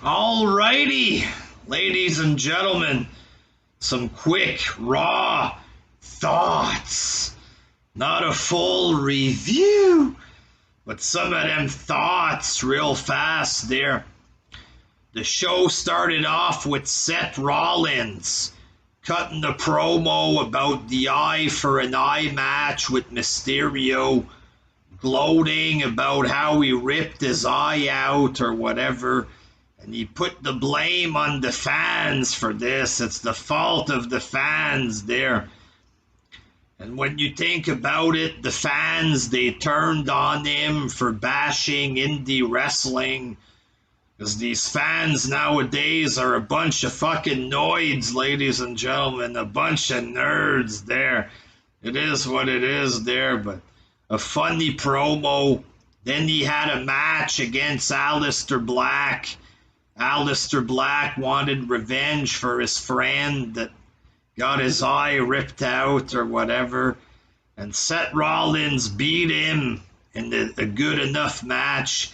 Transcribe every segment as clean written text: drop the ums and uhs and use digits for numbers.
Alrighty, ladies and gentlemen, some quick, raw thoughts. Not a full review, but some of them thoughts real fast there. The show started off with Seth Rollins cutting the promo about the eye for an eye match with Mysterio, gloating about how he ripped his eye out or whatever. And he put the blame on the fans for this. It's the fault of the fans there. And when you think about it, the fans, they turned on him for bashing indie wrestling. Because these fans nowadays are a bunch of fucking noids, ladies and gentlemen. A bunch of nerds there. It is what it is there, but a funny promo. Then he had a match against Aleister Black. Aleister Black wanted revenge for his friend that got his eye ripped out or whatever. And Seth Rollins beat him in a good enough match.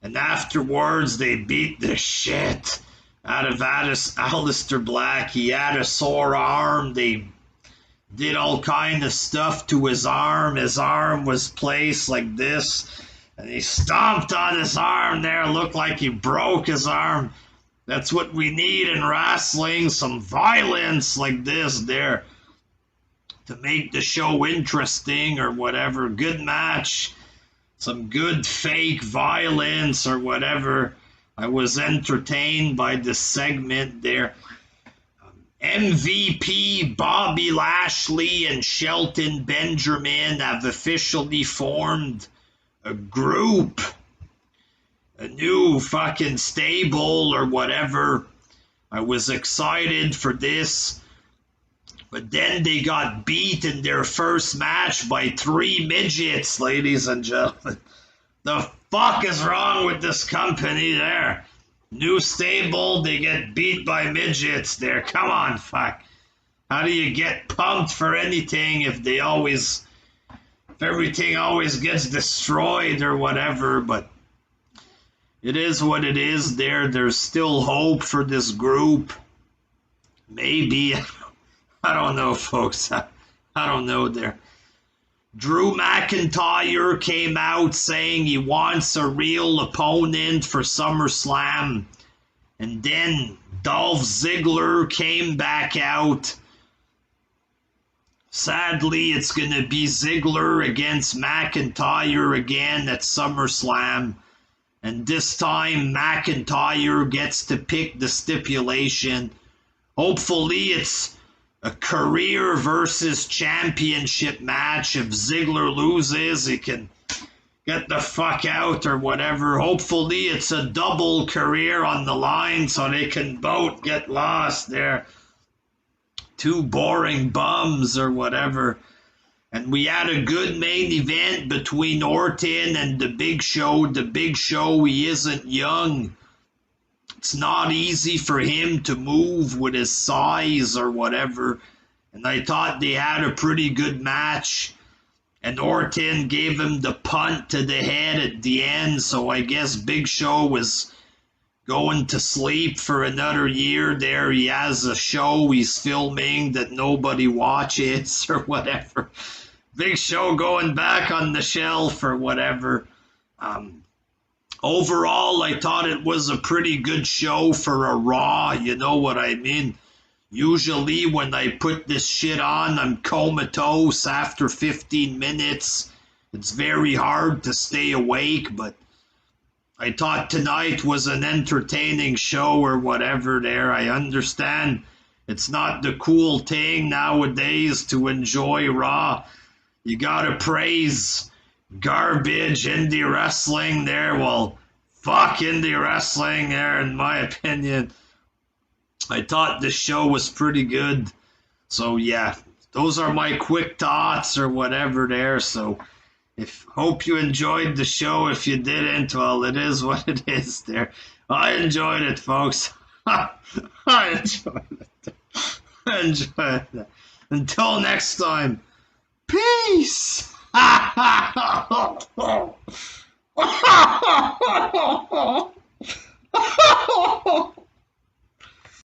And afterwards, they beat the shit out of Aleister Black. He had a sore arm. They did all kind of stuff to his arm. His arm was placed like this. And he stomped on his arm there. Looked like he broke his arm. That's what we need in wrestling. Some violence like this there. To make the show interesting or whatever. Good match. Some good fake violence or whatever. I was entertained by this segment there. MVP Bobby Lashley and Shelton Benjamin have officially formed a group, a new fucking stable or whatever. I was excited for this, but then they got beat in their first match by 3 midgets, ladies and gentlemen. The fuck is wrong with this company there? New stable, they get beat by midgets there. Come on, fuck. How do you get pumped for anything if everything always gets destroyed or whatever? But it is what it is there. There's still hope for this group. Maybe. I don't know, folks. I don't know there. Drew McIntyre came out saying he wants a real opponent for SummerSlam. And then Dolph Ziggler came back out. Sadly, it's going to be Ziggler against McIntyre again at SummerSlam. And this time, McIntyre gets to pick the stipulation. Hopefully, it's a career versus championship match. If Ziggler loses, he can get the fuck out or whatever. Hopefully, it's a double career on the line so they can both get lost there. 2 boring bums or whatever. And we had a good main event between Orton and the Big Show. The Big Show, he isn't young. It's not easy for him to move with his size or whatever. And I thought they had a pretty good match. And Orton gave him the punt to the head at the end. So I guess Big Show was going to sleep for another year there. He has a show he's filming that nobody watches or whatever. Big Show going back on the shelf or whatever. Overall, I thought it was a pretty good show for a Raw, you know what I mean? Usually when I put this shit on, I'm comatose after 15 minutes. It's very hard to stay awake, but I thought tonight was an entertaining show or whatever there. I understand it's not the cool thing nowadays to enjoy Raw. You gotta praise garbage indie wrestling there. Well, fuck indie wrestling there, in my opinion. I thought this show was pretty good. So yeah, those are my quick thoughts or whatever there. So hope you enjoyed the show. If you didn't, well, it is what it is there. I enjoyed it, folks. I enjoyed it. I enjoyed it. Until next time, peace.